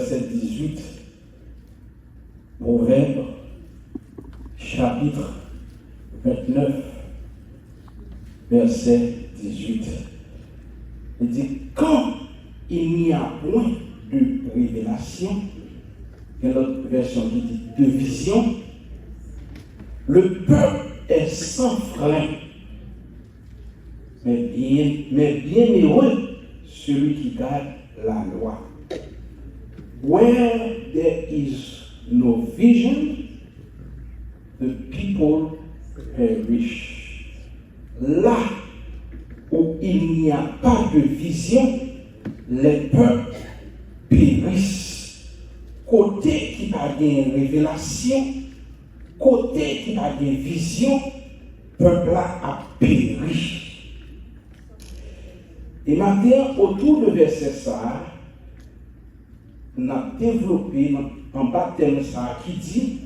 verset 18. Proverbe, chapitre 29, verset 18. Il dit, quand il n'y a point de révélation, il y a l'autre version qui dit de vision, le peuple est sans frein. Mais bien heureux celui qui garde la loi. Where there is no vision, the people perish. Là où il n'y a pas de vision, les peuples périssent. Côté qui a une révélation, côté qui a une vision, peuple là a péri. Et maintenant, autour de verset ça, on a développé un baptême ça qui dit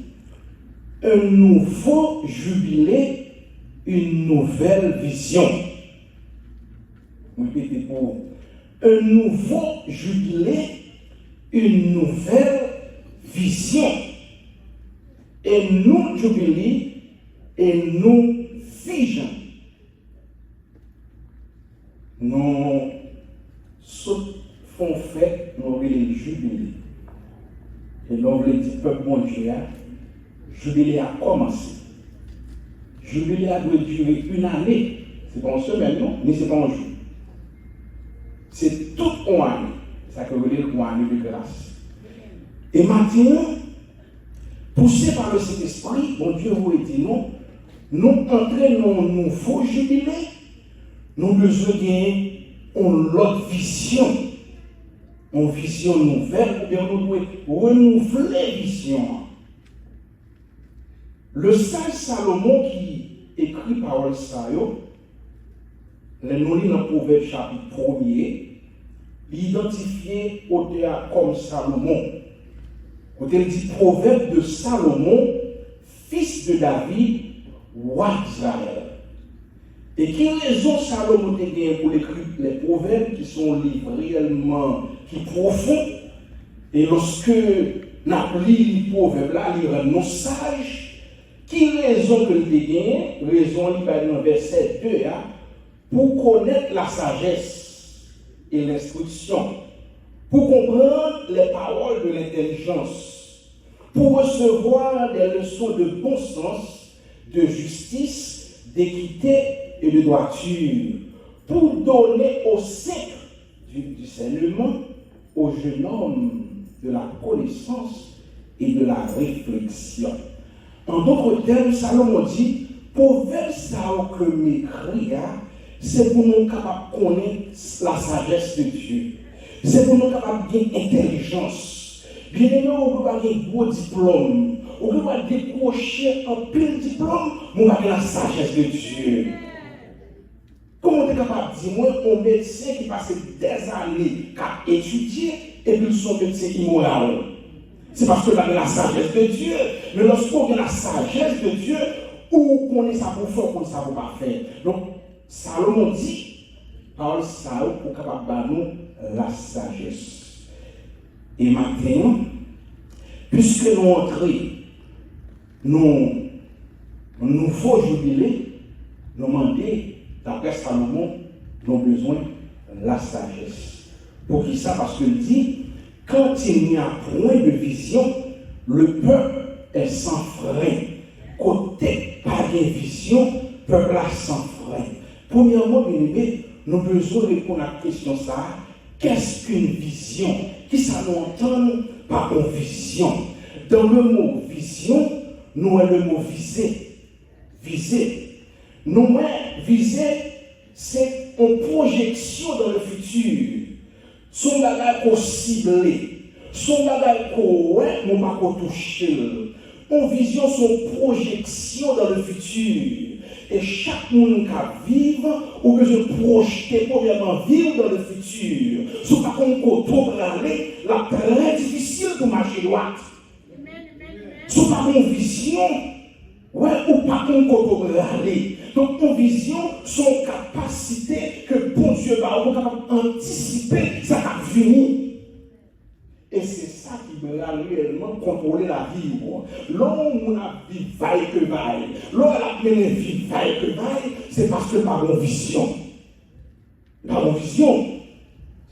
un nouveau jubilé, une nouvelle vision. Répétez pour vous. Un nouveau jubilé, une nouvelle vision. Et nous jubilé et nous vision. Nous font fait, nous les jubilés. Et nous voulons dire, peuple bon Dieu, jubilé a commencé. Jubilé a dû durer une année. C'est pas une semaine, non, mais c'est pas un jour. C'est toute une année. C'est ça que vous voulez une année de grâce. Et maintenant, poussé par le Saint-Esprit, bon Dieu vous dit non, nous entrons dans un nouveau jubilé. Nous besoin d'une autre vision, une vision nouvelle, ou bien nous devons renouveler la vision. Le sage Salomon qui écrit parole ça, nous lisons dans le Proverbe chapitre 1er, identifié auteur comme Salomon. Quand il dit Proverbe de Salomon, fils de David, roi d'Israël. Et quelle raison Salomon a gagné pour écrire les proverbes qui sont livres réellement, qui profonds. Et lorsque nous lisons les proverbes là, ils rendent nos sages. Quelle raison que nous avons gagné? Raison, il va dans verset 2, hein, pour connaître la sagesse et l'instruction, pour comprendre les paroles de l'intelligence, pour recevoir des leçons de bon sens, de justice, d'équité et de droiture, pour donner au sec du discernement, au jeune homme de la connaissance et de la réflexion. En d'autres termes, Salomon dit, proverbe ça que m'écrit, c'est pour nous capables de connaître la sagesse de Dieu. C'est pour nous capables de gagner intelligence. Bien aimé, on ne peut pas gagner un gros diplôme. On ne peut pas décrocher un pile diplôme, mais on va gagner la sagesse de Dieu. Comment on est capable de dire, moi, un médecin qui passe des années à étudier et puis son médecin immoral? C'est parce que a la sagesse de Dieu. Mais lorsqu'on a la sagesse de Dieu, ou qu'on est ça pour faire, qu'on ne sait pas faire. Donc, Salomon dit, parole ça pour capable de nous la sagesse. Et maintenant, puisque nous entrons, nous nouveau jubilé, nous demandons, d'après Salomon, nous avons besoin de la sagesse. Pour qui ça? Parce qu'il dit, quand il n'y a point de vision, le peuple est sans frein. Côté pas de vision, le peuple est sans frein. Premièrement, bien aimé, nous avons besoin de répondre à la question ça. Qu'est-ce qu'une vision? Qui ça nous entend par une vision? Dans le mot vision, nous avons le mot viser. Viser. Nous viser, c'est une projection dans le futur. Son bagage qu'on ciblé, son bagage qu'on ouais, nous pas qu'on toucher. On vision son projection dans le futur. Et chaque monde qui vit, ou besoin de projeter, premièrement, vivre dans le futur. Si on ne peut pas aller, la très difficile de marcher droite. Si on n'a pas une vision, ouais, ou pas qu'on peut aller. Donc, en vision, son capacité que bon Dieu va, on est capable d'anticiper ça va venir. Et c'est ça qui va réellement contrôler la vie. L'homme a vie vaille que vaille. L'homme a mené vie vaille que vaille, c'est parce que par mon vision. Par mon vision.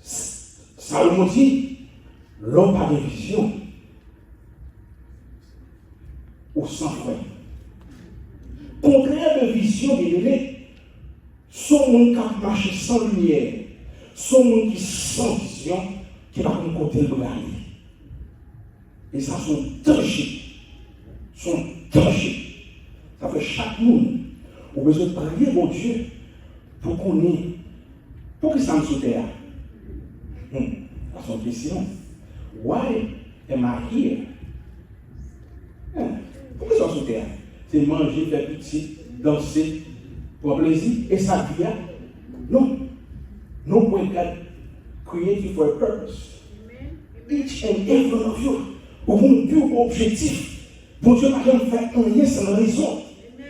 Salomon dit, l'homme a des visions. Au sang frère. Contraire de vision, son monde qui marche sans lumière, son monde qui sans vision, qui va nous côté de la vie. Et ça, sont dangers. Sont dangers. Ça fait chaque monde. On a besoin de prier, mon Dieu, pour qu'on ait. Pour que ça me saute là. À son question. Why am I here? Pourquoi ça me saute là? C'est manger, faire petit, danser, pour plaisir. Et ça vient. Non. No point God created for a purpose. Each and every one of you. Pour un but objectif. Bon Dieu n'a jamais fait rien sans raison.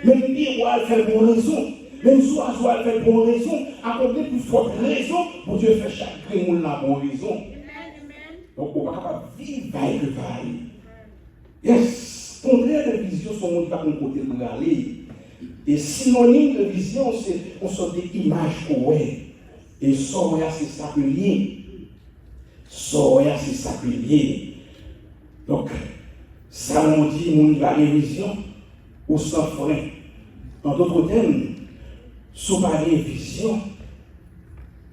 Même bien, on va faire pour raison. Même soit on va faire pour raison. Accorder plus forte raison. Bon Dieu fait chaque crime là pour raison. Donc on va pas vivre vaille que vaille. Yes. Contraire de vision, son monde pas mon côté pour aller. Et synonyme de vision, c'est on sort des images qu'on voit. Et Soya, c'est ça que lié. Soya, c'est ça que lié. Donc, Salomon dit, mon va les vision ou sans frein. En d'autres termes, si vous parlez vision,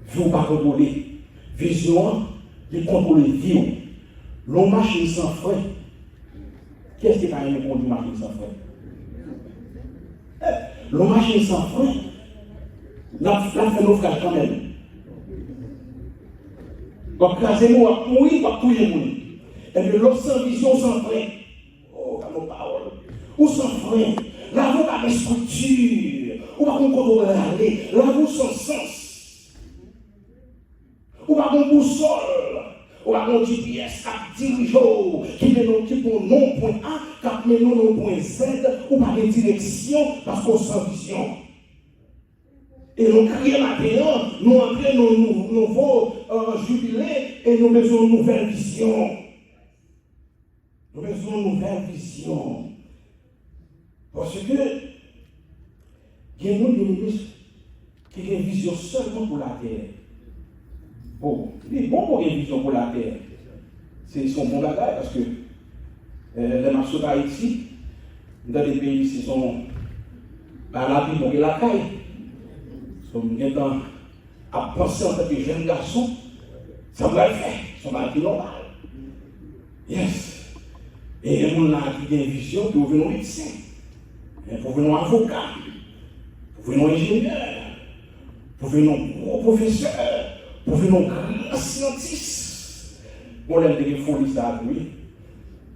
vous ne pas contrôler. Vision, vous contrôlez vie. L'on marche sans frein. Qu'est-ce qui va nous conduire marcher sans frein? L'on marche sans frein. Là, fait naufrage quand même. Donc, crasez-nous à pourrir, à pourrir. Et puis, l'autre sans vision, sans frein. Oh, dans nos paroles. Ou sans frein. Là, vous avez une structure. Ou pas qu'on contrôle l'aller. Là, vous sans sens. Ou pas qu'on boussole. Ou pas qu'on GPS qui dirige, qui mène qui pour non point A, qui mène non point Z. Ou pas de direction parce qu'on sans vision. Et nous crions maintenant, nous entrons dans nos nouveaux jubilés et nous avons une nouvelle vision. Nous avons une nouvelle vision. Parce que, il y a des gens qui ont une vision seulement pour la terre. Bon, il est bon pour une vision pour la terre. C'est son bon bagage parce que les marchés d'Haïti, dans les pays qui sont à la vie pour la caille. Comme étant à penser en tant que jeune garçon, ça va le faire, ça va être normal. Yes. Et les gens qui ont une vision pour venir médecin, pour venir avocat, pour venir ingénieur, pour venir gros professeur, pour venir grand scientiste. On a des folies ça, oui.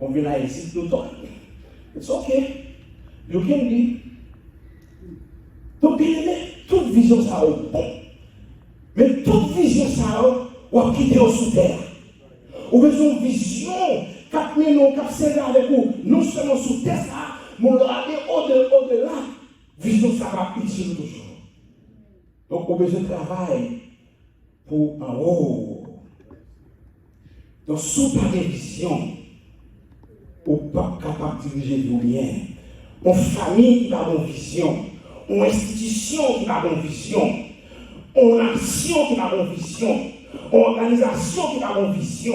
On vient à ici tout le temps. It's okay. You can be. Donc, toute vision ça est bon. Mais toute vision ça est, on va quitter sous terre. On a besoin de vision, 4 millions, 4 serrés avec vous, non seulement sous terre, mais on va aller au-delà. Vision ça va utile toujours. Donc, on a besoin de travail pour en haut. Donc, sous par des visions, on n'est pas capable de diriger du bien. On famille qui a une vision. On institution qui a une vision, on nation qui a une vision, on organisation qui a une vision,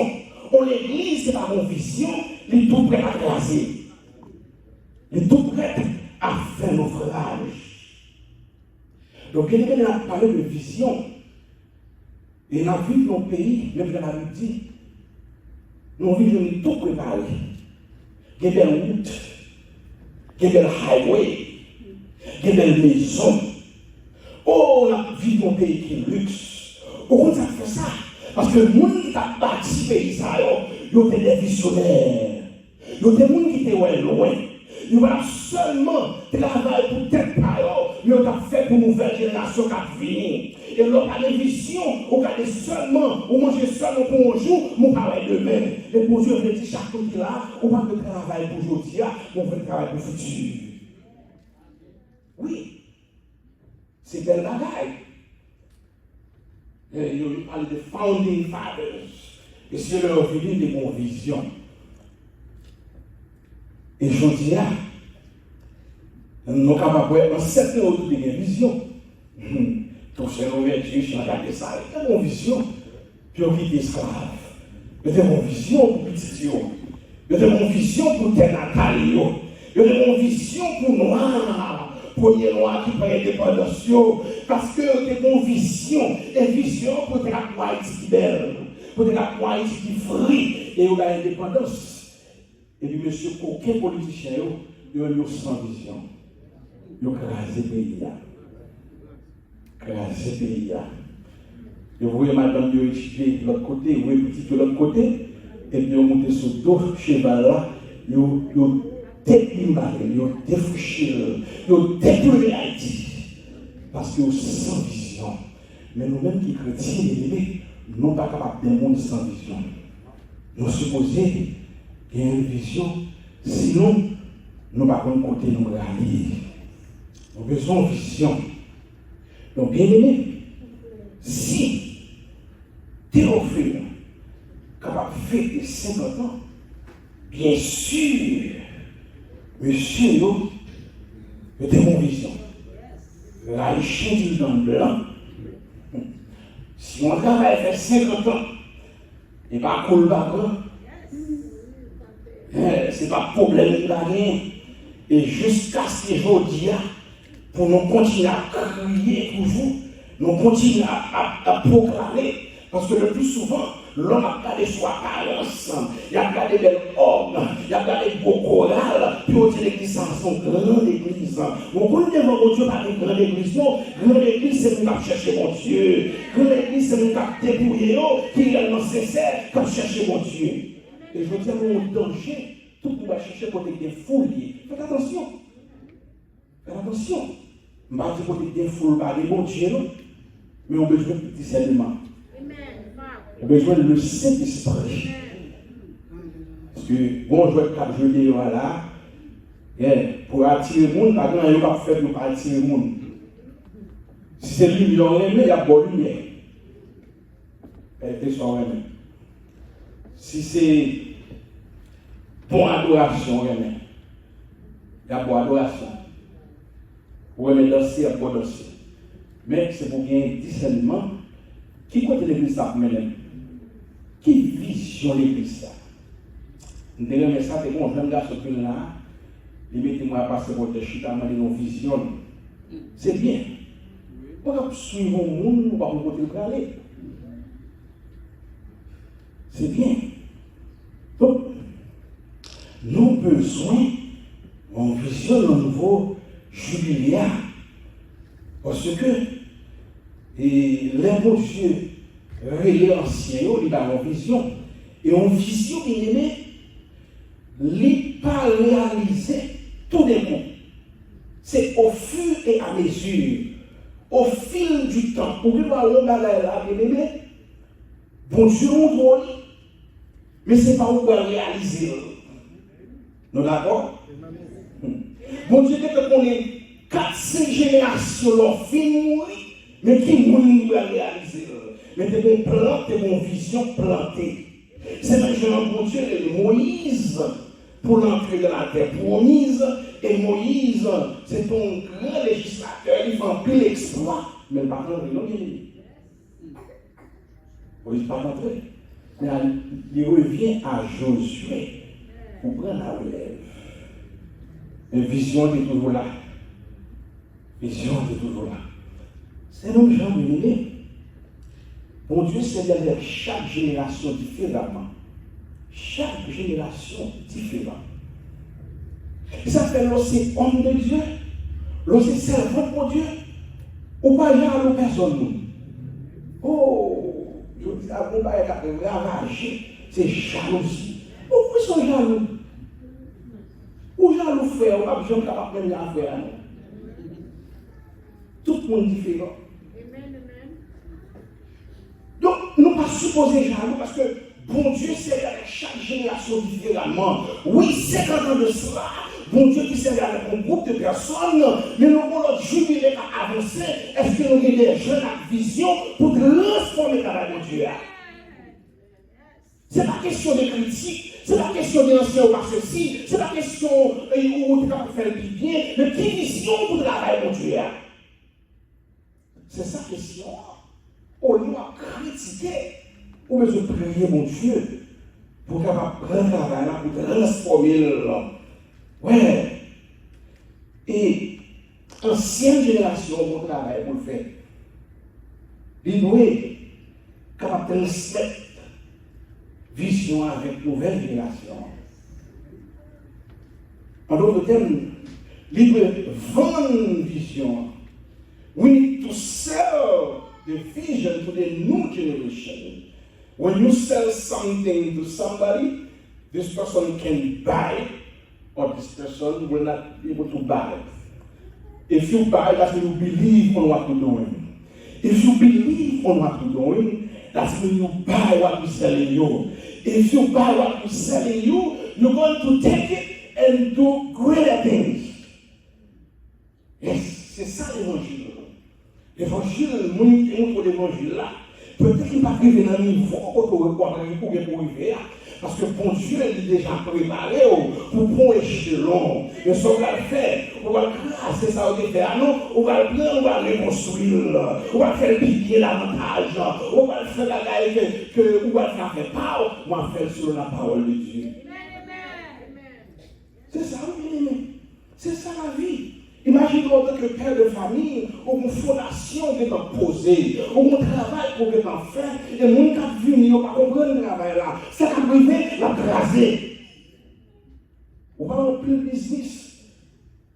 on l'église qui a une vision, les tout prêts à craser, les tout prêts à faire naufrage. Donc, il a parlé de vision, et dans la vie de nos pays, même dans la vie, nous vivons tout préparé. Il y a des routes, il y a des highways. Il y a des maisons. Oh, la vie de mon pays qui est luxe. Pourquoi ça fait ça? Parce que le monde qui a bâti ce pays, il y a des visionnaires. Il y a des gens qui étaient loin. Il y a seulement travail pour tête par mais on a fait pour une nouvelle génération qui a fini. Et l'on a des visions, on a seulement, on mange seulement pour un jour, mon travail demain. Et pour Dieu, je dis chaque fois qu'il a, on va de travail pour aujourd'hui, on va de travail pour le futur. Oui, c'est belle bagaille. Il parle de founding fathers. Et c'est leur vie des bonnes visions. Et je dis là, nous sommes capables de certain autour de vision. Tout c'est nos vertus, je regarde ça, il y a une vision. Puis on vit esclave. Il y a une vision pour petit. Il y a une vision pour tes natales. Il y a une vision pour noir. Pour les noirs qui prennent indépendance. Parce que il y a une vision. Une vision pour la Haïti qui belle. Pour la Haïti qui free. Et on a l'indépendance. Et puis, monsieur, aucun politicien, il y a sans vision. Il y a crasé le pays. Crasé le pays. Et vous voyez madame de étudier de l'autre côté, vous voyez petit de l'autre côté, et puis on monte sur deux cheval là, vous délimbaré, vous défouché, vous déployé Haïti. Parce que vous sans vision. Mais nous-mêmes qui chrétiens, nous ne sommes pas capables d'un monde sans vision. Nous supposons qu'il y a une vision, sinon nous ne pouvons pas côté nous rallier. Nous avons besoin de vision. Donc, bien aimé, si Théophile capable de fêter 50 ans, bien sûr, monsieur, nous avons une vision. La richesse dans le blanc. Si mon travail fait 50 ans, et pas cool bagarre, c'est pas problème de gagner. Et jusqu'à ce que je dis, pour nous continuer à crier toujours, nous continuer à proclamer, parce que le plus souvent, l'homme a gardé son apparence, il a gardé des hommes, il a gardé beau choral, puis on dit l'église c'est une grande église. Vous connaissez devant mon Dieu par une grande église, non? Grande église c'est nous qui chercher mon Dieu. Grande église c'est nous qui débrouiller, qui est réellement sincère, qui chercher mon Dieu. Et je veux dire, mon danger, tout le monde va chercher côté des fouilles. Faites attention. Faites attention. Je ne vais pas dire côté des fouilles, pas des bons Dieu, mais on a besoin de discernement. On a besoin de le Saint-Esprit. Parce que, bon, je vais cap jeter là, pour attirer le monde, par exemple, il n'y a pas fait pour attirer le monde. Si c'est lui, il en aimé, il y a bonne lumière. Et son aimé. Si c'est pour adoration, il y a pour adoration. Pour danser, il y a pour danser. Mais c'est pour gagner un discernement. Qui compte l'église ça pour mener? Qui vision l'église ça? Nous avons ça, c'est bon, je vais garçon qui là, il mettez-moi à passer pour des chutes, à une vision. C'est bien. Pour suivre le monde, nous ne pouvons pas vous parler. C'est bien. Donc, nous avons besoin d'une vision de nouveau jubiléa. Parce que les beaux Dieu réels anciens, ils ont une vision. Et une vision, bien aimé, n'est pas réalisée tout d'un coup. C'est au fur et à mesure, au fil du temps. Pour que nous là, bien aimé, bon Dieu nous donne, mais ce n'est pas où réaliser. Nous d'accord? Bon Dieu, dès qu'on est 4-5 générations, l'on finit mourir, mais qui mourit va réaliser. Mais tu peux planter mon vision plantée. C'est maintenant bon Dieu et Moïse pour l'entrée de la terre promise. Et Moïse, c'est ton grand législateur, il fait un pile exploit, mais par contre, il n'a pas dit. Moïse pas rentré. Mais il revient à Josué pour prendre la relève. Une vision est toujours là. Vision est toujours là. C'est l'homme Jean de Mon Dieu, c'est derrière chaque génération différemment. Chaque génération différente. Ça fait l'océan homme de Dieu, l'océan servant pour Dieu, ou pas jaloux personne. Oh, je dis à vous, ravager, c'est jalousie. Pourquoi ils sont jaloux? Ou jaloux frère, ou pas besoin de capable de faire. Tout le monde différent. Donc, nous ne pouvons pas supposer jaloux parce que bon Dieu sert avec chaque génération différemment. Oui, 50 ans de cela, bon Dieu qui sert avec un groupe de personnes, mais nous avons notre jubilé à avancer. Est-ce que nous avons des jeunes à vision pour transformer le travail de Dieu? Ce n'est pas question de critique, C'est la question de l'ancien ou pas ceci. C'est la question où tu vas faire le bien. Mais quelle vision pour travailler, mon Dieu? C'est ça la question. Au lieu de critiquer, ou besoin de prier, mon Dieu, pour capable prendre le travail là, pour transformer le. Ouais. Et ancienne génération, mon travail pour le faire. Il doit capable de transmettre vision avec nouvelle génération. En d'autres termes, il doit vendre une vision. We need to sell the vision to the new generation. When you sell something to somebody, this person can buy it, or this person will not be able to buy it. If you buy, that means you believe on what you're doing. If you believe on what you're doing, that means you buy what you're selling you. If you buy what you're selling you, you're going to take it and do greater things. Yes, c'est ça l'évangile. L'évangile, nous pour l'évangile là. Peut-être qu'il va arriver dans le niveau pour arriver. Parce que bon Dieu est déjà préparé pour bon échelon. Et ce qu'on va faire, on va grâce ça au faire. On va le prendre, on va le reconstruire. On va faire piquer l'avantage. On va faire la gaille que on va faire pas. On va faire sur la parole de Dieu. C'est ça, bien aimé. C'est ça la vie. Imaginons que père de famille, ou une fondation qui est posée, ou un travail qui est fait, et mon cap venu, on ne va pas comprendre le travail là. Ça va privé, la craser. On va avoir plus de business.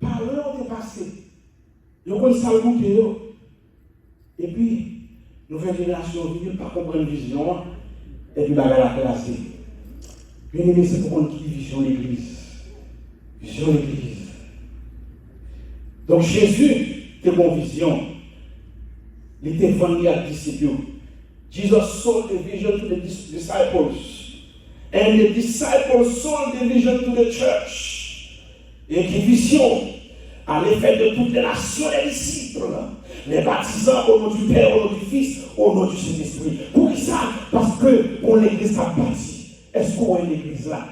Par l'heure de passé. Ils vont s'allouter. Et puis, nouvelle génération vient, pas comprendre la vision, et puis la classer. Bien aimé, c'est pour qu'on ait vision de l'église. Vision de l'église. Donc Jésus était mon vision. Il était venu à disciples. Jesus sold the vision to the disciples. And the disciples sold the vision to the church. Et qui vision à l'effet de toutes les nations des disciples. Les baptisants au nom du Père, au nom du Fils, au nom du Saint-Esprit. Pour ça, parce que on l'église a bâti. Est-ce qu'on a une église là?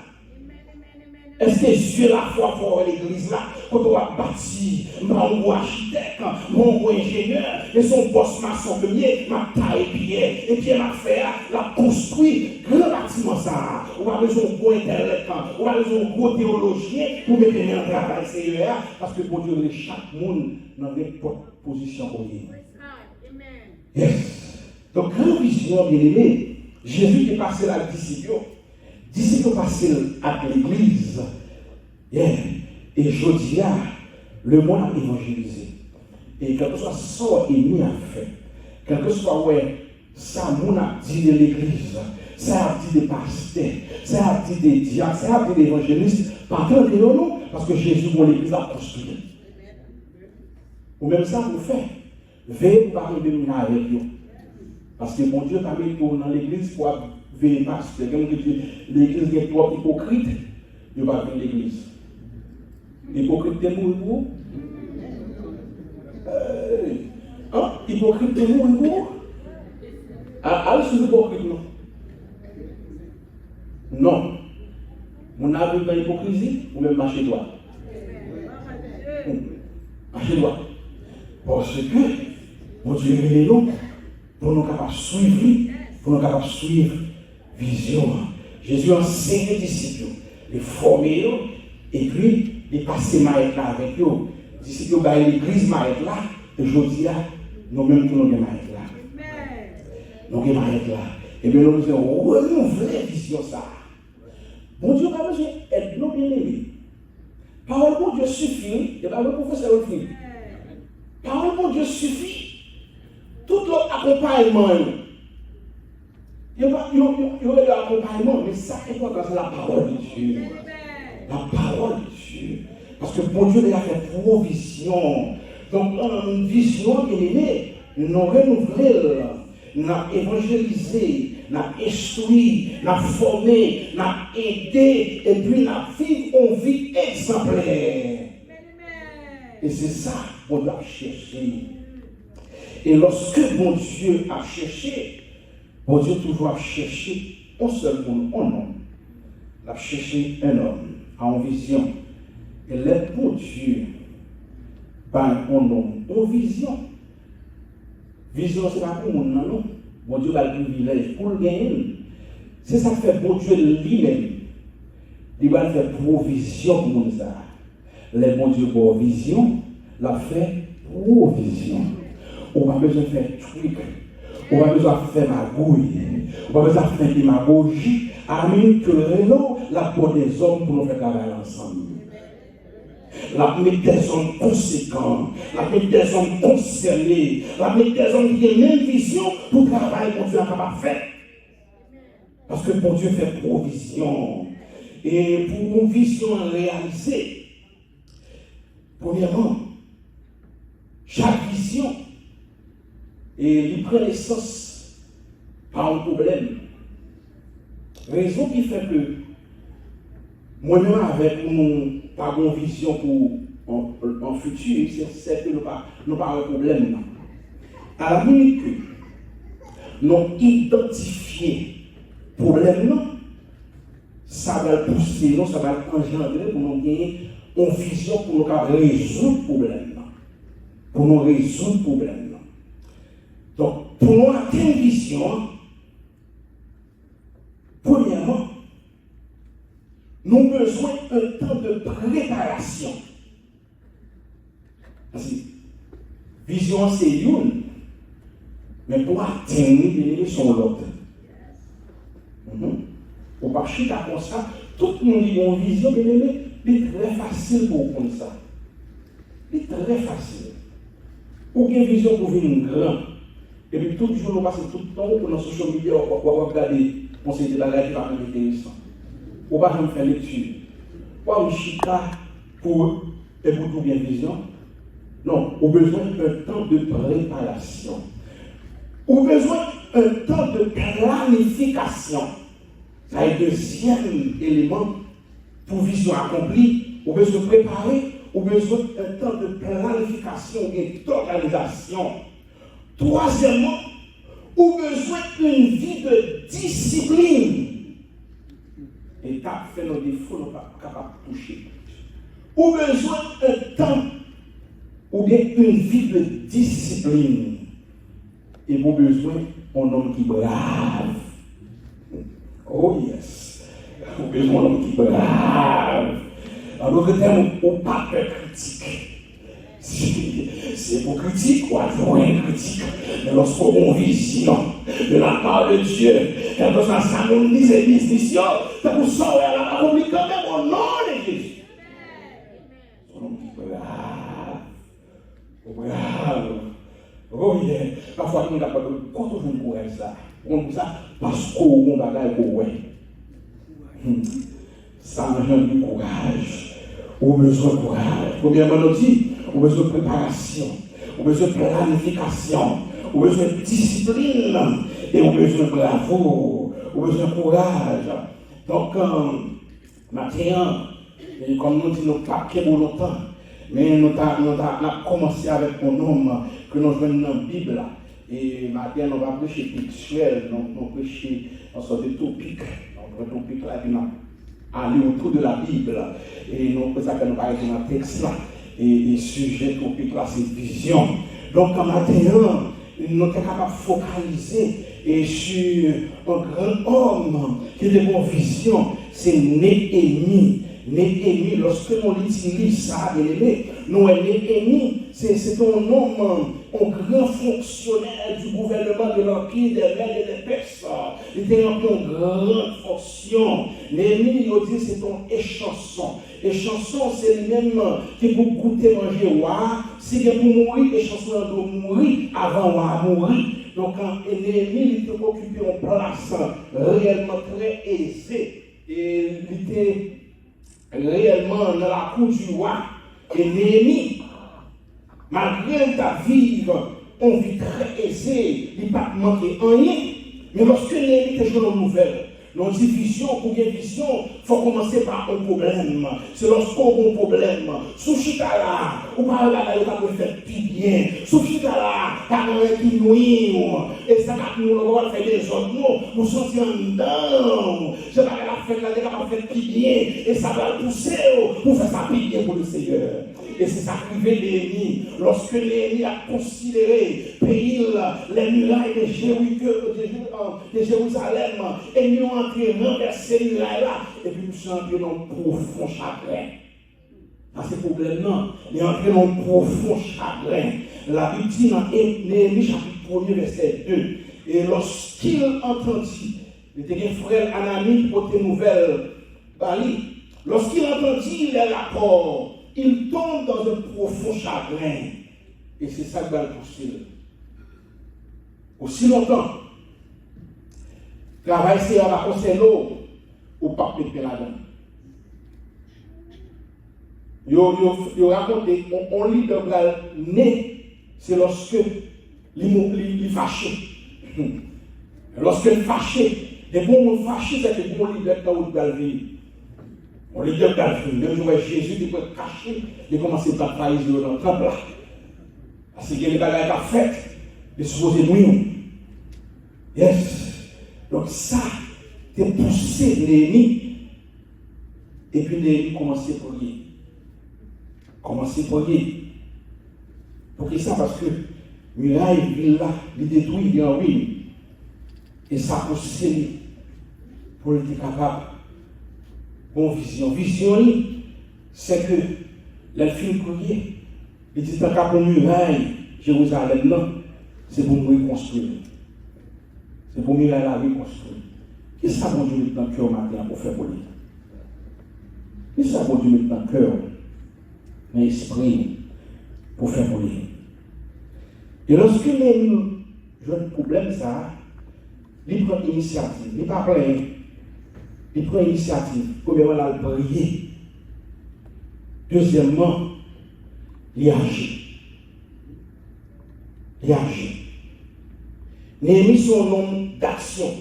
Est-ce que Dieu la foi pour l'église là, quand on a bâti, mon architecte, mon ingénieur, et son boss maçon premier, ma taille pierre, et puis m'a fait, la construit, grand bâtiment ça. On a besoin de gros intellect, on a besoin de gros théologien pour mettre en travail CER, parce que pour Dieu, chaque monde dans n'importe position pour lui. Yes. Donc, grande vision, bien aimé, Jésus est passé là, disciple. Disciples passés à l'église. Yeah. Et je dis, le monde a évangélisé. Et quel que soit ce qu'il a fait, quel que soit ça a dit de l'église, ça a dit des pasteurs, ça a dit des diacres, ça a dit des évangélistes, pas tant que non, parce que Jésus, pour l'église, a construit. Ou même ça, vous faites. Veillez pour parler de nous avec vous. Parce que mon Dieu t'a mis dans l'église pour veiller pasteur. L'église est trop hypocrite, il va venir l'église. Hypocrite de nous, hypocrite de nous, allez sur l'hypocrite, non. Non. Mon avis dans l'hypocrisie, ou même marcher droit. Marcher droit. Parce que, mon Dieu est là, pour nous capables de suivre, pour nous capables de suivre vision. Jésus enseigne les disciples, les former, et puis les passer maître là avec eux. Les disciples ont l'église maître là, et je dis, nous-mêmes, nous sommes maître là. Nous sommes maître là. Et bien, nous devons renouveler la vision ça. Bon Dieu, pas besoin d'être non bien aimé. Parole pour Dieu suffit, et pas le professeur aussi. Parole pour Dieu suffit. Tout l'autre accompagnement, il y aurait l'accompagnement, mais ça est important, c'est la parole de Dieu. La parole de Dieu. Parce que bon Dieu a fait provision. Donc, une vision bien aimée, nous avons renouvelé, nous avons évangélisé, nous avons instruit, nous avons formé, nous avons aidé, et puis nous avons vécu une vie exemplaire. Et c'est ça qu'on doit chercher. Et lorsque mon Dieu a cherché, bon Dieu toujours a cherché un seul monde, un homme. a cherché un homme en vision. Et les pour Dieu, par un homme en vision. Vision, c'est pas pour nous, non. Bon Dieu a le privilège pour le gagner. C'est ça qui fait bon Dieu lui-même. Il va faire provision pour nous. Les bon Dieu pour vision, l'a fait provision. On n'a pas besoin de faire truc. On n'a pas besoin de faire magouille. On n'a pas besoin de faire démagogie. À minute que le réseau, la peau des hommes pour nous faire travailler ensemble. La mettre des hommes conséquents, la mettre des hommes concernés, la mettre des hommes qui ont une même vision pour travailler pour Dieu à capable faire. Parce que pour Dieu fait provision. Et pour une vision réalisée, premièrement, chaque vision, et il prend naissance par un problème. Raison qui fait que moi-même avec nous pas une vision pour en futur, c'est que nous n'avons pas un problème. À la minute que nous identifions le problème, ça va pousser, ça va engendrer pour nous gagner une vision pour nous résoudre le problème. Pour nous résoudre le problème. Donc, pour nous atteindre une vision, premièrement, nous avons besoin d'un temps de préparation. Parce que vision, c'est une, mais pour atteindre les sont l'autre. Pour ne pas chuter comme ça, tout le monde a une vision, mais c'est très facile pour vous comme ça. C'est très facile. Pour une vision pour venir grand, et puis tout le jour, nous passons tout le temps pour nos social media, on va regarder, on s'est dit la live qui va être intéressant. On va me faire lecture. Pas un chita pour tout bien vision. Non, on a besoin d'un temps de préparation. On a besoin d'un temps de planification. C'est le deuxième élément pour vision accomplie. On a besoin de préparer, on a besoin d'un temps de planification et d'organisation. Troisièmement, on a besoin d'une vie de discipline. Et t'as fait nos défauts, nous ne sommes pas capables de toucher. Ou besoin d'un temps, ou bien une vie de discipline. Et vous besoin d'un homme qui brave. Oh yes. Vous besoin d'un homme qui brave. En d'autres termes, on ne pas peur critique. C'est pour critique ou adjoint critique. Mais lorsqu'on a une vision de la part de Dieu, quand ça nous dit c'est mission, c'est pour ça qu'elle a accompli quand même au nom de Jésus. Son nom qui est brave. Oh yeah. Parfois, on a pas de quand on veut courir ça. On dit ça parce qu'on a bagage pour ouais. Ça engendre du courage. On a besoin de courage. Premièrement, on dit, on a besoin de préparation. On a besoin de planification. On a besoin de discipline. Et on a besoin de bravoure. On a besoin de courage. Donc, maintenant, comme nous disons, nous pas pour longtemps. Mais nous avons commencé avec un homme que nous venons dans la Bible. Et maintenant, on va prêcher textuel. Nous prêcher en sorte de topic. Donc, le topic là, aller autour de la Bible. Et nous, c'est ça que nous parlons dans le texte là. Et le sujet topic là, c'est vision. Donc, maintenant, nous sommes capables de focaliser et sur un grand homme qui a de bonnes visions, c'est Néhémie. Néhémie, lorsque l'on utilise ça, Néhémie, c'est un homme, un grand fonctionnaire du gouvernement de l'Empire des Mèdes et des Perses. Il était en grande fonction. Néhémie, il dit c'est un échanson. Échanson, c'est lui-même qui pour goûter manger roi. Si il pour mourir, échanson doit mourir avant roi mourir. Donc, Néhémie, il était occupé en place réellement très aisée. Et il était réellement dans la cour du roi. Et Néhémie, malgré ta vie, on vit très aisée, il n'a pas manqué rien. Mais lorsque Néhémie était joué une nouvelle, Nos vision, pour une vision, il faut commencer par un problème. C'est lorsqu'on a un problème. Sous chita là, ou pas là, il va faire plus bien. Sous chita là, t'as un qui nuit. Et ça va nous le faire des autres. Nous sommes en dedans. Je vais la faire là, il va faire plus bien. Et ça va pousser pour faire ça plus bien pour le Seigneur. Et c'est ça qui fait l'ennemi. Lorsque l'ennemi a considéré pays, les murailles de Jérusalem, et nous avons entré renverser les murailles là, et puis nous sommes entrés dans un profond chagrin. À ce problème-là, nous sommes entrés dans un profond chagrin. La Bible dit dans Néhémie chapitre 1, verset 2. Et lorsqu'il entendit, il était un frère Anani qui portait nouvelle Bali. Lorsqu'il entendit les rapports, il tombe dans un profond chagrin. Et c'est ça qui va le pousser. Aussi longtemps, travail c'est à la conseil ou pas de là-dedans. Yo raconté, on lit de la né, c'est lorsque il fâché. Lorsque il fâché, des bons fâchés, c'est des bons leaders qui ont vivre. On les dit même jour Jésus qui peut cacher, il commence à trahir dans le temple là. Parce que les bagages à fait, ils sont supposés nous. Yes. Donc ça, c'est poussé l'ennemi. Et puis l'ennemi commence à prier. Commence à prier. Pour qui ça? Parce que muraille, il là, il détruit, il en ruine. Et ça pousse pour être capable. Bon vision. Vision, c'est que les filles prier. Il dit tant qu'à pour muraille, Jérusalem, non, c'est pour nous reconstruire. C'est pour muraille la reconstruire. Qu'est-ce que ça bon Dieu met dans le cœur matin pour faire pour lui? Qu'est-ce que ça bon Dieu met dans le cœur, dans l'esprit, pour faire pour lui? Et lorsque les jeunes problèmes, ça, il prend initiative, il n'est pas plein. Il prend initiative. Premièrement, il a prié. Deuxièmement, il agit. Il agit. Néhémie, son nom d'action.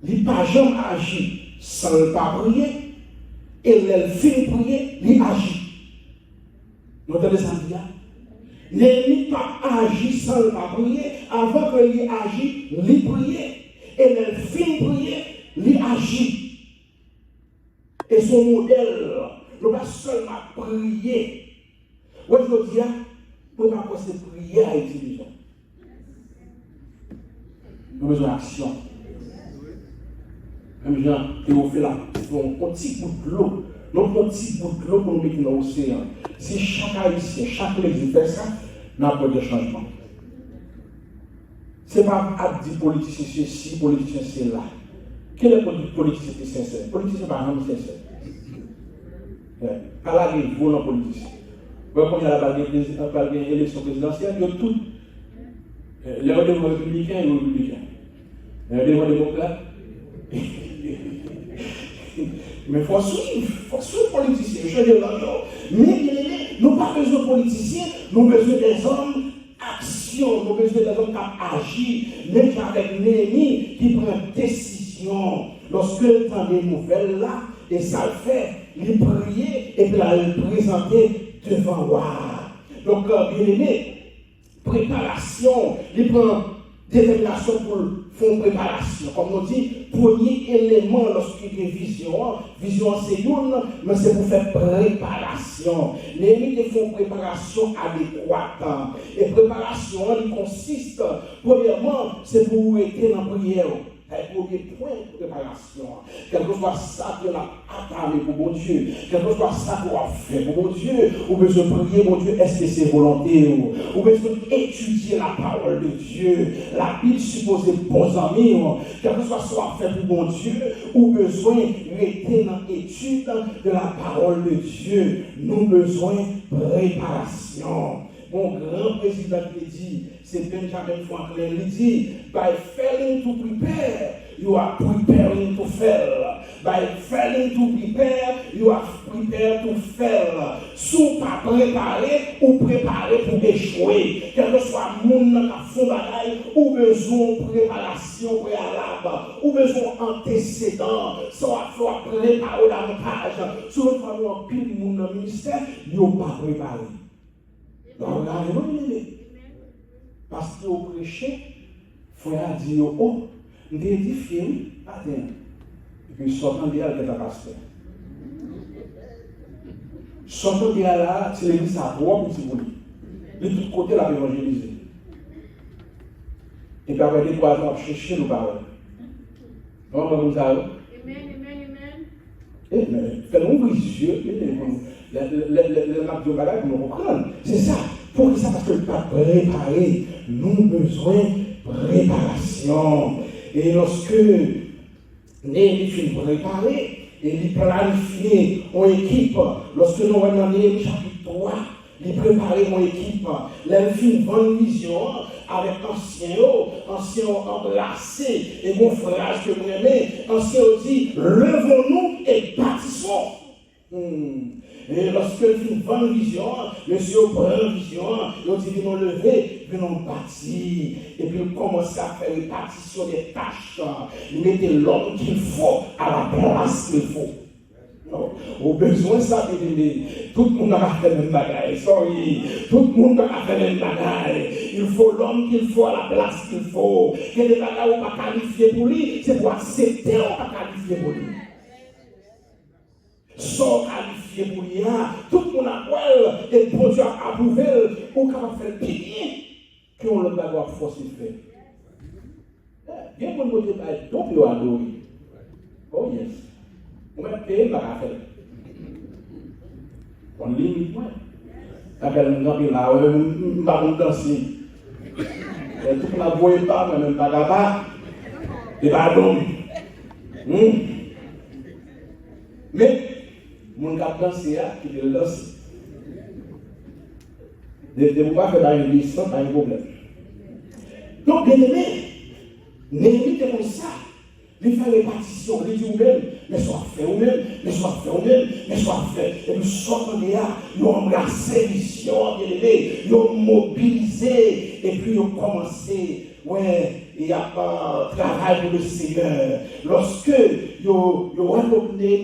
Il n'a pas jamais agi sans ne pas prier. Et il finit prier, il agit. Vous entendez ça bien? Néhémie n'a pas agi sans ne pas prier. Avant qu'il agit, il priait. Et il finit prier, il agit. Et son modèle, ne pas seulement prier. Oui, je veux dire, nous avons besoin de prier à utiliser. Nous avons besoin d'action. Même gens qui ont fait là, un petit bout de l'eau. Nous avons un petit bout de l'eau pour nous mettre dans l'océan. Si chaque haïtien, chaque église fait ça, nous avons de changement. Ce n'est pas à dire politicien ceci, politicien c'est là. Quel est le politicien qui est sincère? Le politicien par exemple sincère. À la rive, vous non politicien. Vous voyez, quand il y a l'élection présidentielle, il y a tout. Les rendez-vous républicains et les républicains. Les rendez-vous démocrates. Mais il faut suivre les politiciens. Je dis là, mais nous n'avons pas besoin de politiciens, nous avons besoin des hommes action, nous avons besoin des hommes qui agissent, même avec Néhémie qui prend décision. Lorsque le temps des nouvelles là, et ça le fait, il prier et puis là, il présenter devant moi. Donc, bien aimé, préparation, il prend détermination pour faire une préparation. Comme on dit, premier élément lorsqu'il y a une vision c'est une, mais c'est pour faire préparation. Néhémie fait une préparation adéquate. Et préparation, il consiste, premièrement, c'est pour être dans la prière. C'est pour des points de préparation. Quelque chose soit ça que l'a attendu pour mon Dieu. Quelque chose soit ça qu'on a fait pour mon Dieu. Ou besoin de prier, mon Dieu, est-ce que c'est volonté? Ou besoin d'étudier la parole de Dieu. La Bible suppose bons amis. Quelque chose soit fait pour mon Dieu. Ou besoin de rester dans l'étude de la parole de Dieu. Nous avons besoin de préparation. Mon grand président qui dit, c'est Benjamin Franklin, il dit, by failing to prepare, you are preparing to fail. By failing to prepare, you are prepared to fail. Sous pas préparé ou préparé pour échouer. Quel que soit le monde qui a fait bagaille, ou besoin de préparation préalable, ou besoin d'antécédent, soit préparer davantage. Sur le fameux pile monde dans le ministère, il n'est pas préparé. Donc, parce que au prêcher, frère dit, oh, nous avons édifié, attends. Et puis, sortant de là, il est pasteur. Sortant de là, c'est l'église à droite, si vous voulez. De tous côtés, la évangéliser. Et puis, après 2-3 ans, chercher nos paroles. On va comme ça. Amen, amen, amen. Fais-nous les yeux, le marque de bagage, nous reprendre. C'est ça. Pour que ça, parce que le pas préparé, nous avons besoin de préparation. Et lorsque Néhémie finit préparé, et il planifie en équipe, lorsque nous avons dans Néhémie chapitre 3, il prépare mon équipe, il fait une bonne vision avec anciens embrassés, et mon frère que vous aimez, anciens dit, levons-nous et bâtissons. Et lorsqu'il fait une bonne vision, monsieur prend une vision, il dit, venons lever, venons bâtir. Et puis il commence à faire une partition des tâches. Il mettait l'homme qu'il faut à la place qu'il faut. Au besoin, ça veut dire, tout le monde a fait le même bagage. Sorry, tout le monde a fait le même bagage. Il faut l'homme qu'il faut à la place qu'il faut. Et les bagages on pas qualifié pour lui, c'est pour accepter on pas qualifié pour lui. Sans qualifié pour lui, tout le monde a quoi et le produit a approuvé, ou capable de faire payer, qu'on le bagage force de faire. Bien pour nous dire, donc il a adoré. Oh yes. On va payer par affaire. On limite moi. Avec un grand là, on ne va pas danser. Et tout le monde ne voit pas, mais même pas là-bas. Et pas donc. Mais, mon cap danser, qui veut danser. De ne pas faire une licence, pas un problème. Donc, bien aimé, Néhémie est comme ça. Il fait répartition, il dit vous-même, mais soit fait vous-même, mais soit fait vous-même, mais soit fait. Et nous sortons de là, nous embrassé vision, bien aimé, nous mobilisé, et puis nous commencé, ouais, il y a pas travail pour le Seigneur. Lorsque nous avons problème,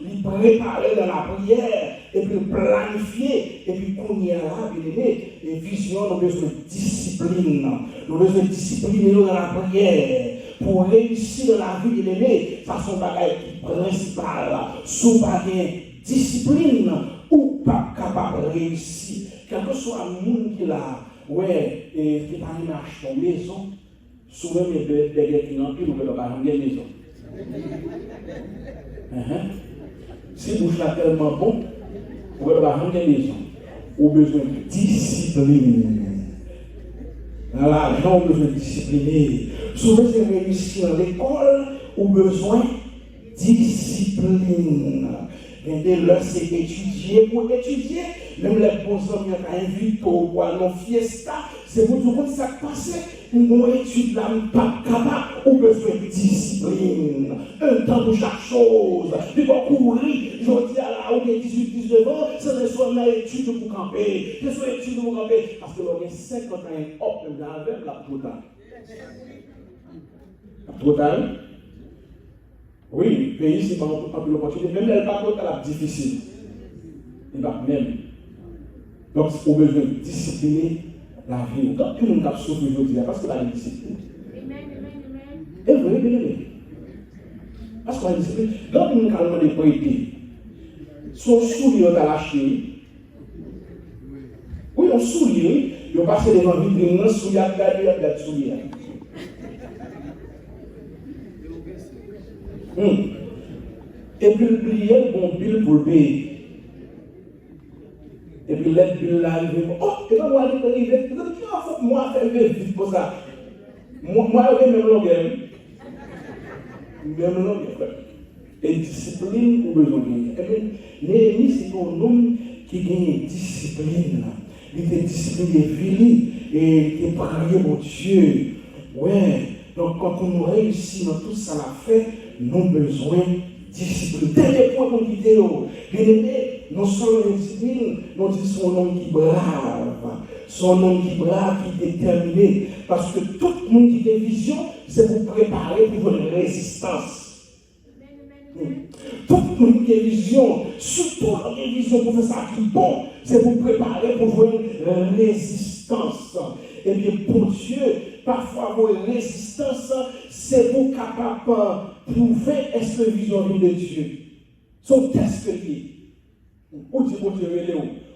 il préparait dans la prière, et puis planifier, et puis qu'on y a là, bien aimé, et vision, nous avons besoin de discipline, nous avons besoin de discipliner dans la prière. Pour réussir dans la vie de l'aimé, ça sont des bagages principales. Sous pas de discipline ou pas capable de réussir. Quel que soit le monde qui l'a, ouais, et qui t'a mis à acheter une maison, souvent les bébés qui n'ont plus, nous ne pouvons pas ramener une maison. Si vous êtes tellement bon, vous ne pouvez pas ramener une maison. Vous avez besoin de discipline. Dans l'argent, on a besoin de discipliner. Souvent, c'est réussir à l'école, on a besoin de discipline. Et dès lors, c'est étudier pour étudier. Même les bons hommes qui invitent au non fiesta, c'est pour tout le monde ça passe. Une étude là, pas capable, on a besoin de discipline. Un temps pour chaque chose. Il va courir, je dis à la 18-19 ans, c'est de soit une étude pour camper. C'est soit une étude pour camper. Parce que l'on a 50 ans, hop, même dans la veille, la trop tard. Trop tard? Oui, le pays, c'est pas l'opportunité. Même elle pas trop tard, difficile. Il va même. Donc, on a besoin de discipliner la vie. Quand tout le monde a souffert aujourd'hui, parce que la discipline. Et vous voyez, parce que la discipline, quand tout le monde a demandé pour aider, son soulier a lâché. Oui, on soulier, il a passé devant la vie, il a soulier, il a soulier. Et puis le prier, bon bill pour le payer. Et puis l'aide bill là, il dit, oh, et ben moi, je vais arriver. Moi, je vais vite pour ça. Moi, je vais même longueur. Même longueur. Et discipline, ou besoin de. Et bien, Néhémie, c'est un homme qui gagne discipline. Il était discipliné, fini, et il priait mon Dieu. Ouais. Donc, quand on nous réussit dans tout ça, la fait, nous avons besoin de discipline. Dernier point pour quitter, bien aimé, non seulement une discipline, nous disons son homme qui brave. Son homme qui brave, qui est déterminé. Parce que tout le monde qui a une vision, c'est pour préparer pour une résistance. Tout le monde qui a une vision, surtout dans une vision pour faire ça qui est bon, c'est pour préparer pour une résistance. Et bien, pour Dieu, parfois, une résistance, c'est pour capable de prouver est-ce que la vision vient de Dieu. Son test lié. Où dit bon Dieu,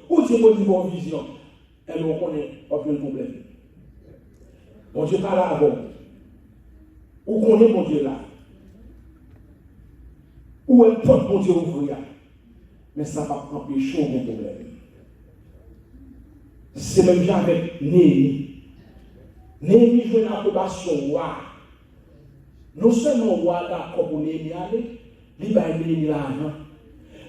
où dit bon Dieu, bonne vision. Et nous, on connaît aucun problème. Bon Dieu, pas là avant. Où connaît mon Dieu là? Où est porte mon Dieu ouvrir? Mais ça va empêcher mon problème. C'est même genre avec Néhémie. Néhémie joue une approbation roi. Non seulement roi d'accord pour Néhémie aller, il va Néhémie l'argent.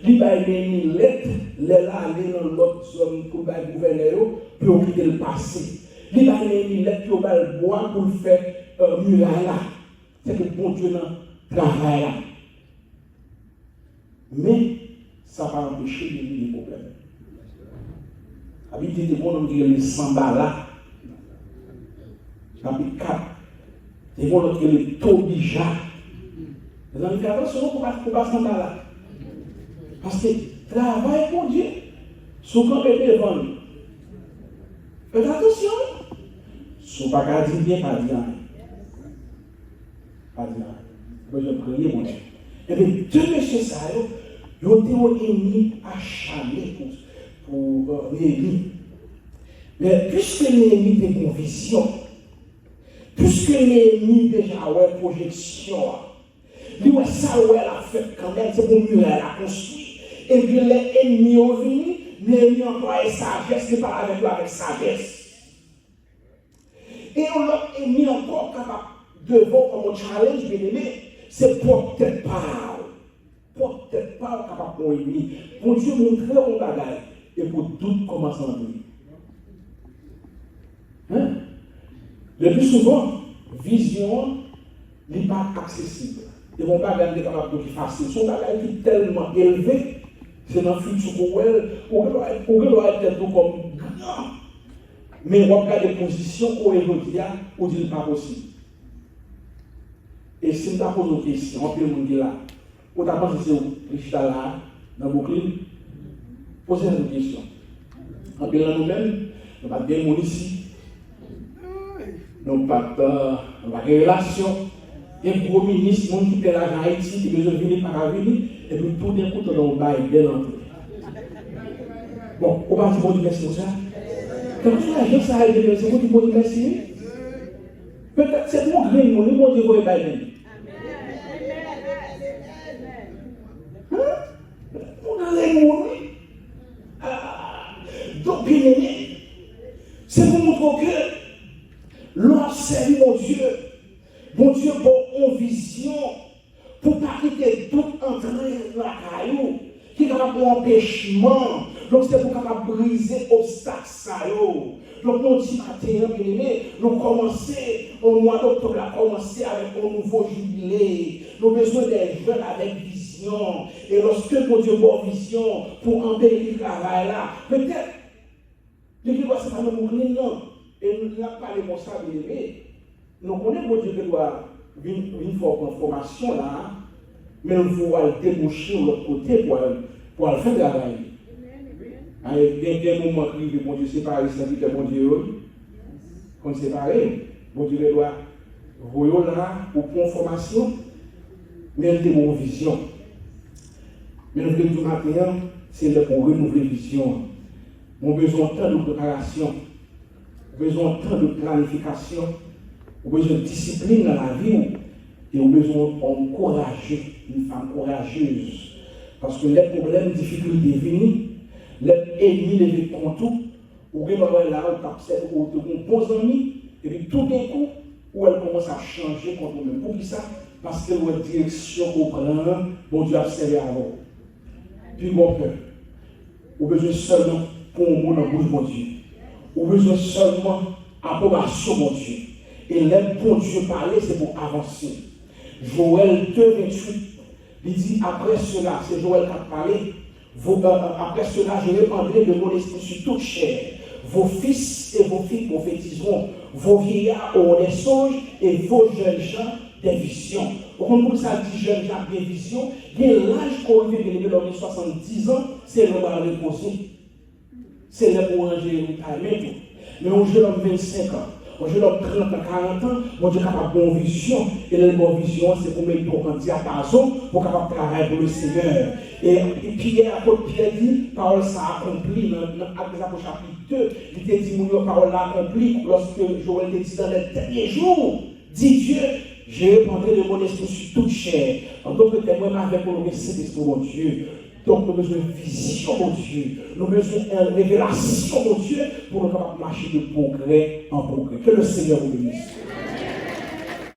Il va Néhémie lettre, les aller dans l'autre zone pour le gouverneur, pour quitter le passé. Il va Néhémie lettre pour le bois pour le faire muraille là. C'est que bon Dieu dans travail là. Mais ça va empêcher de vivre les problèmes. Habiter des bons hommes qui ont les 100 balles là. Chapitre 4. Des bons hommes qui ont les tobija. Les amis, faites attention pour pas 100 balles là. Parce que travail pour Dieu. Souvent, bébé devant nous. Faites attention. Si vous ne pouvez pas dire bien, pas dire rien. Pas dire rien. Moi, je prie mon Dieu. Et bien, deux messieurs, ça, ils ont été émis à chamer pour Néhémie. Mais puisque Néhémie était une vision, puisque Néhémie déjà a une projection, lui, ça, elle a fait quand même, c'est pour mieux, elle a construit. Et puis, les ennemis ont venu, Néhémie emploie sagesse, il parle avec lui avec sagesse. Et on l'a mis encore capable devant comme un challenge, bien aimé. C'est pour peut-être pas. Pour peut-être pas capable pour ennemi. Pour Dieu montrer un bagage. Et pour tout commencer à venir. Hein? Le plus souvent, vision n'est pas accessible. Et mon bagage n'est capable de facile. Son bagage est tellement élevé, c'est dans le futur pour elle, on doit être comme grand. Mais on regarde des positions où on dit pas possible. Et si on pose une question, on peut me dire là, on a pensé que c'est là, dans Brooklyn, posez une question. On peut nous-mêmes, on va bien ici, nous pas de relation. Et le Premier ministre, mon qui est là en Haïti, qui veut venir par venir, et puis tout d'un coup, on va bien entrer. Bon, on va dire bon Dieu merci pour ça. Quand tu as gens, ça a été c'est bon Dieu merci. Peut-être c'est mon grain, mon Dieu va bien. Donc, bien aimé, c'est pour montrer que l'on sert mon Dieu pour une vision, pour pas quitter tout entrer dans la caillou, qui est capable d'empêchement. Donc, c'est pour capable briser l'obstacle. Donc, nous dit matin, bien aimé, nous commençons au mois d'octobre, commencer avec un nouveau jubilé. Nous avons besoin des jeunes avec vision. Et lorsque mon Dieu a une vision pour embellir le travail là, peut-être, depuis que c'est pas nous mourir, non. Et nous n'avons pas les bons ça, bien aimé. Nous connaissons mon Dieu qui doit venir pour une formation là, mais nous devons le déboucher de l'autre côté pour le faire travail. Il y a des moments où bon Dieu sépare les serviteurs, bon Dieu, qu'on sépare, bon Dieu doit voyer là pour une formation, mais il y a une vision. Mais nous voulons tout matin, c'est pour renouveler la vision. Nous avons besoin de temps de préparation, besoin de temps de planification, besoin de discipline dans la vie, et nous avons besoin d'encourager une femme courageuse. Parce que les problèmes, les difficultés viennent, les ennemis les contre tout, ou bien là, où tu as un bon ami, et puis tout d'un coup, où elle commence à changer contre nous. Pour qui ça? Parce que la direction au prend, bon Dieu a servi avant. Puis mon peur. Ou besoin seulement pour un mot dans la bouche, mon Dieu. Ou besoin seulement approbation, mon Dieu. Et l'aime pour Dieu parler, c'est pour avancer. Joël 2, 28, il dit, après cela, c'est Joël qui a parlé, après cela, je répandrai de mon esprit sur toute chair. Vos fils et vos filles prophétiseront, vos vieillards auront des songes et vos jeunes gens des visions. Pour ça dit jeunes gens des visions, il y a l'âge qu'on vit de l'homme de 70 ans, c'est le moment de reposer. C'est le pour ranger le timing. Mais on jeune homme 25 ans, on jeune homme 30 ans, 40 ans, on est capable de bonne vision. Et la bonne vision, c'est pour mettre en diapason pour capable travailler pour le Seigneur. Et Pierre, quand Pierre dit, parole ça accompli, dans Actes au chapitre 2, il te dit, mon parole l'a accompli lorsque Joël te dit dans les derniers jours, dit Dieu, je répandrai de mon esprit sur toute chair. En tant que témoin avec le Saint-Esprit, mon Dieu. Donc, nous avons besoin de vision, mon Dieu. Nous avons besoin de révélation, mon Dieu, pour nous capables de marcher de progrès en progrès. Que le Seigneur vous bénisse.